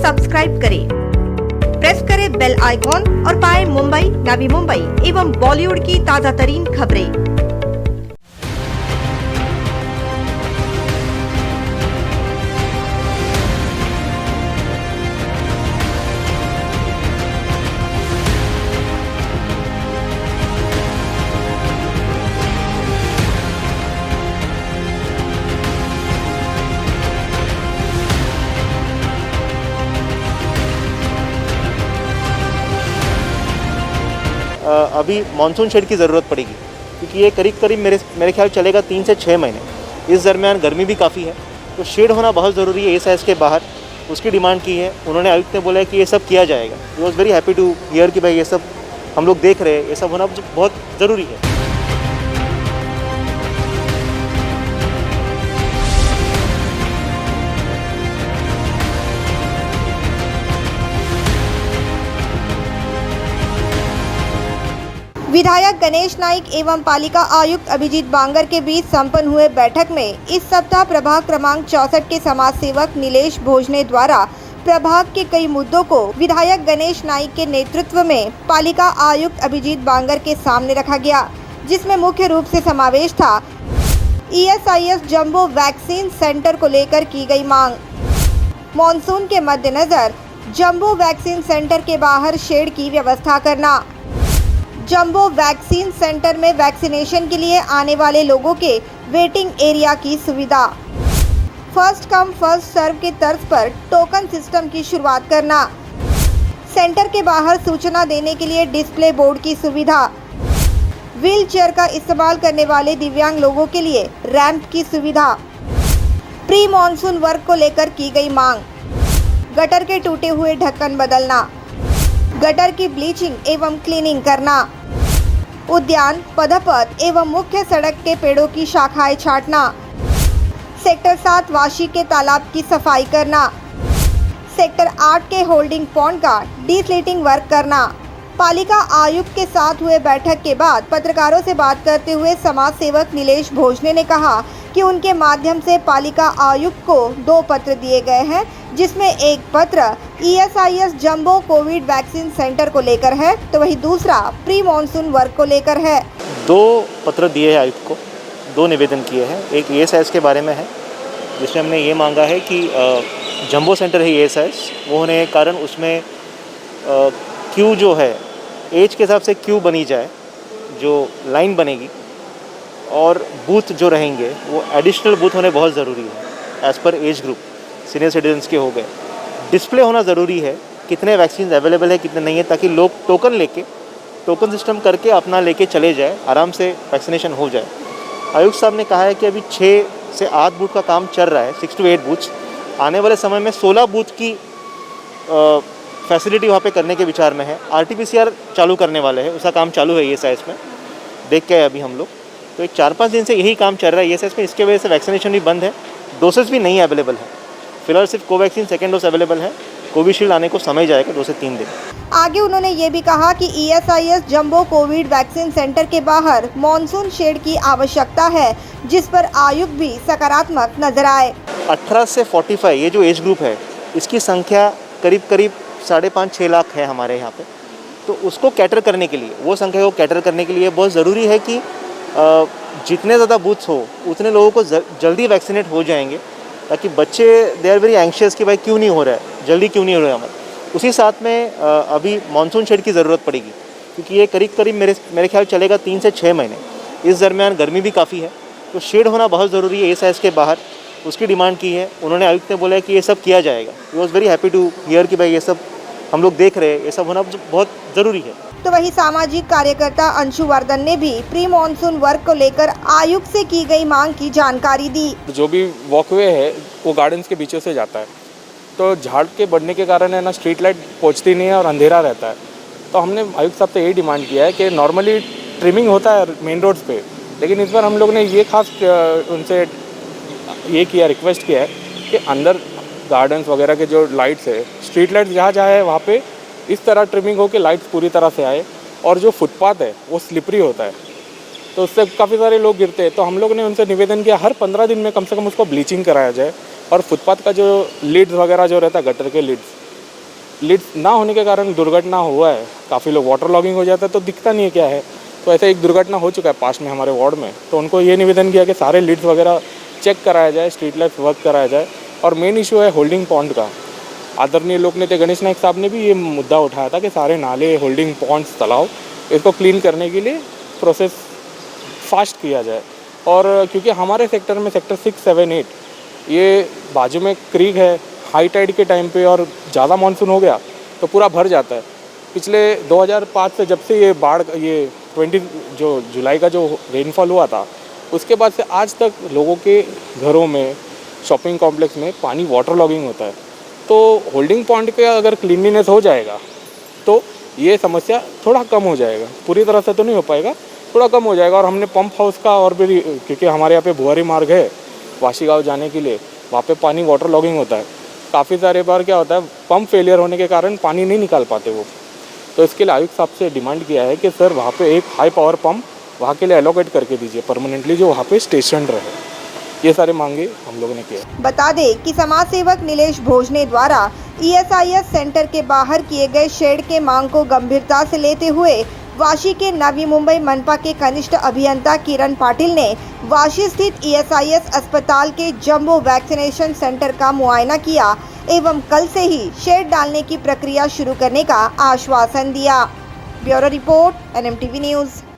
Subscribe करें, press करें bell icon और पाएं मुंबई, नवी मुंबई एवं बॉलीवुड की ताजा तरीन खबरें। अभी मानसून शेड की ज़रूरत पड़ेगी क्योंकि ये करीब मेरे ख्याल चलेगा 3 से 6 महीने। इस दरमियान गर्मी भी काफ़ी है, तो शेड होना बहुत ज़रूरी है एसाइज के बाहर। उसकी डिमांड की है, उन्होंने आयुक्त ने बोला है कि ये सब किया जाएगा। He was very happy to hear कि भाई ये सब हम लोग देख रहे हैं, ये सब होना बहुत ज़रूरी है। विधायक गणेश नाइक एवं पालिका आयुक्त अभिजीत बांगर के बीच संपन्न हुए बैठक में इस सप्ताह प्रभाग क्रमांक 64 के समाज सेवक नीलेश भोजने द्वारा प्रभाग के कई मुद्दों को विधायक गणेश नाइक के नेतृत्व में पालिका आयुक्त अभिजीत बांगर के सामने रखा गया, जिसमें मुख्य रूप से समावेश था ESIS जंबो वैक्सीन सेंटर को लेकर की गई मांग। मॉनसून के मद्देनजर जंबो वैक्सीन सेंटर के बाहर शेड की व्यवस्था करना, जंबो वैक्सीन सेंटर में वैक्सीनेशन के लिए आने वाले लोगों के वेटिंग एरिया की सुविधा, फर्स्ट कम फर्स्ट सर्व के तर्ज पर टोकन सिस्टम की शुरुआत करना, सेंटर के बाहर सूचना देने के लिए डिस्प्ले बोर्ड की सुविधा, व्हील चेयर का इस्तेमाल करने वाले दिव्यांग लोगों के लिए रैंप की सुविधा, प्री मॉनसून वर्क को लेकर की गई मांग, गटर के टूटे हुए ढक्कन बदलना, गटर की ब्लीचिंग एवं क्लीनिंग करना, उद्यान, पदपथ एवं मुख्य सड़क के पेड़ों की शाखाएं छांटना, सेक्टर 7 वाशी के तालाब की सफाई करना, सेक्टर 8 के होल्डिंग पॉन्ड का डीस्लेटिंग वर्क करना। पालिका आयुक्त के साथ हुए बैठक के बाद पत्रकारों से बात करते हुए समाज सेवक नीलेश भोजने ने कहा कि उनके माध्यम से पालिका आयुक्त को 2 पत्र दिए गए हैं, जिसमें एक पत्र ESIS jumbo Covid vaccine centre को लेकर है, तो वहीं दूसरा प्री मॉनसून वर्क को लेकर है। 2 पत्र दिए हैं आयुक्त को, 2 निवेदन किए हैं। एक ESIS के बारे में है, जिसमें हमने ये मांगा है कि जंबो सेंटर है ESIS, वो होने के कारण उसमें क्यू जो है एज के हिसाब से क्यू बनी जाए, जो लाइन बनेगी, और बूथ जो रहेंगे वो एडिशनल बूथ होने बहुत ज़रूरी है as per age group. Senior citizens के हो गए, डिस्प्ले होना ज़रूरी है कितने वैक्सीन अवेलेबल है कितने नहीं है, ताकि लोग टोकन सिस्टम करके अपना लेके चले जाए, आराम से वैक्सीनेशन हो जाए। आयुक्त साहब ने कहा है कि अभी 6 से 8 बूथ का काम चल रहा है, 6 to 8 बूथ्स। आने वाले समय में 16 बूथ की फैसिलिटी वहाँ पे करने के विचार में है। RT-PCR चालू करने वाले हैं, उसका काम चालू है ESIS में, देख के अभी हम लोग। तो एक 4-5 दिन से यही काम चल रहा है ESIS में। इसके वजह से वैक्सीनेशन भी बंद है, डोसेस भी नहीं अवेलेबल है। फिलहाल सिर्फ कोवैक्सीन सेकेंड डोज अवेलेबल है, कोविशील्ड आने को समय जाएगा 2 से 3 दिन। आगे उन्होंने ये भी कहा कि ESIS jumbo Covid vaccine centre के बाहर मॉनसून शेड की आवश्यकता है, जिस पर आयुक्त भी सकारात्मक नजर आए। 18 से 45 ये जो एज ग्रुप है, इसकी संख्या करीब 5.5-6 लाख है हमारे यहाँ पे। तो उसको कैटर करने के लिए, वो संख्या को कैटर करने के लिए बहुत ज़रूरी है कि जितने ज़्यादा बूथ्स हो उतने लोगों को जल्दी वैक्सीनेट हो जाएंगे, ताकि बच्चे दे आर वेरी एंशियस कि भाई क्यों नहीं हो रहा है, जल्दी क्यों नहीं हो रहा है हमारा। उसी साथ में अभी मानसून शेड की ज़रूरत पड़ेगी क्योंकि ये करीब मेरे ख्याल चलेगा 3 से 6 महीने। इस दरमियान गर्मी भी काफ़ी है, तो शेड होना बहुत ज़रूरी है एसाइज के बाहर। उसकी डिमांड की है, उन्होंने आयुक्त ने बोला है कि ये सब किया जाएगा। He was very happy to hear कि भाई ये सब हम लोग देख रहे हैं, ये सब होना बहुत ज़रूरी है। तो वही सामाजिक कार्यकर्ता अंशु वर्धन ने भी प्री मॉनसून वर्क को लेकर आयुक्त से की गई मांग की जानकारी दी। जो भी वॉकवे है वो गार्डन्स के बीचों से जाता है, तो झाड़ के बढ़ने के कारण है ना, स्ट्रीट लाइट पहुंचती नहीं है और अंधेरा रहता है। तो हमने आयुक्त साहब से यही डिमांड किया है कि नॉर्मली ट्रिमिंग होता है मेन रोड्स पे, लेकिन इस बार हम लोग ने ये खास उनसे ये किया, रिक्वेस्ट किया है कि अंदर गार्डन्स वगैरह के जो लाइट्स है, स्ट्रीट लाइट्स जहाँ जहाँ है वहाँ पे इस तरह ट्रिमिंग हो कि लाइट्स पूरी तरह से आए, और जो फुटपाथ है वो स्लिपरी होता है, तो उससे काफ़ी सारे लोग गिरते हैं। तो हम लोग ने उनसे निवेदन किया हर 15 दिन में कम से कम उसको ब्लीचिंग कराया जाए, और फुटपाथ का जो लीड्स वगैरह जो रहता है, गटर के लीड्स, लीड्स ना होने के कारण दुर्घटना हुआ है। काफ़ी लोग वाटर लॉगिंग हो जाता है तो दिखता नहीं है क्या है। तो ऐसे एक दुर्घटना हो चुका है पास में हमारे वार्ड में। तो उनको ये निवेदन किया कि सारे लीड्स वगैरह चेक कराया जाए, स्ट्रीट लाइट वर्क कराया जाए। और मेन इशू है होल्डिंग पॉन्ड का। आदरणीय लोकनेता गणेश नायक साहब ने भी ये मुद्दा उठाया था कि सारे नाले, होल्डिंग पॉन्ड्स, तालाब, इसको क्लीन करने के लिए प्रोसेस फास्ट किया जाए। और क्योंकि हमारे सेक्टर में सेक्टर 6, 7, 8 ये बाजू में क्रीक है, हाई टाइड के टाइम पे और ज़्यादा मानसून हो गया तो पूरा भर जाता है। पिछले 2005 से जब से ये बाढ़, ये 20 जो जुलाई का जो रेनफॉल हुआ था, उसके बाद से आज तक लोगों के घरों में, शॉपिंग कॉम्प्लेक्स में पानी वाटर लॉगिंग होता है। तो होल्डिंग पॉइंट के अगर क्लीनलीनेस हो जाएगा तो ये समस्या थोड़ा कम हो जाएगा। पूरी तरह से तो नहीं हो पाएगा, थोड़ा कम हो जाएगा। और हमने पंप हाउस का और भी, क्योंकि हमारे यहाँ पे भुआरी मार्ग है वाशी गाँव जाने के लिए, वहाँ पे पानी वाटर लॉगिंग होता है। काफ़ी सारे बार क्या होता है, पंप फेलियर होने के कारण पानी नहीं निकाल पाते वो। तो इसके लिए आयुक्त साहब से डिमांड किया है कि सर वहाँ पे एक हाई पावर पंप वहाँ के लिए एलोकेट करके दीजिए परमानेंटली, जो वहाँ पे स्टेशन रहे। ये सारे मांगे हम लोगों ने किए। बता दें कि समाज सेवक नीलेश भोजने द्वारा ESIS सेंटर के बाहर किए गए शेड के मांग को गंभीरता से लेते हुए वाशी के नवी मुंबई मनपा के कनिष्ठ अभियंता किरण पाटिल ने वाशी स्थित ESIS अस्पताल के जंबो वैक्सीनेशन सेंटर का मुआयना किया एवं कल से ही शेड डालने की प्रक्रिया शुरू करने का आश्वासन दिया। Bureau report NMTV news.